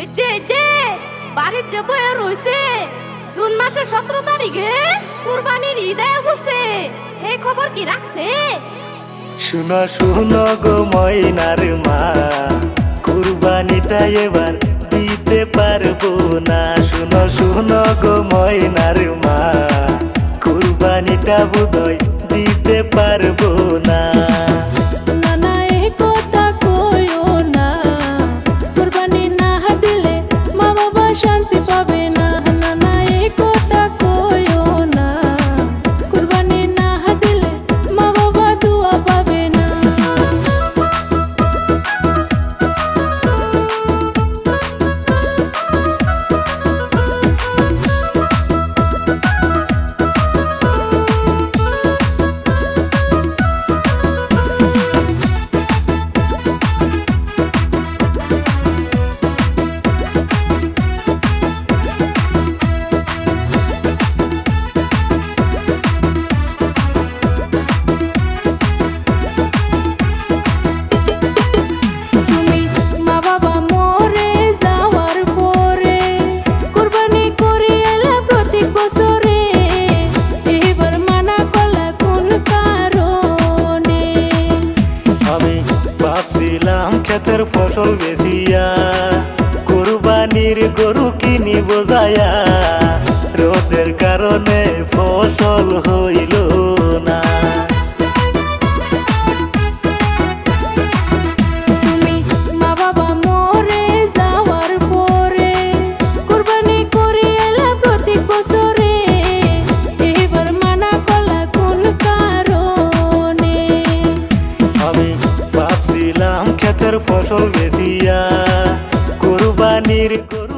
এই যে বাড়ির যে বয়ে রয়েছে জুন মাসের 17 তারিখে কুরবানির ঈদ আয়া বসে এই খবর কি রাখছে? শুনো শুনো গো ময়নার মা, কুরবানিটা এবার দিতে পারবো না। শুনো শুনো গো ময়নার মা, কুরবানিটা বোধহয় দিতে পারবো না। ক্ষেতের ফসল বেচিয়া কুরবানির গরু কিনি বোঝায়া, রোদের কারণে ফসল হইল না। ক্ষেতের ফসল বেচিয়া কুরবানির গরু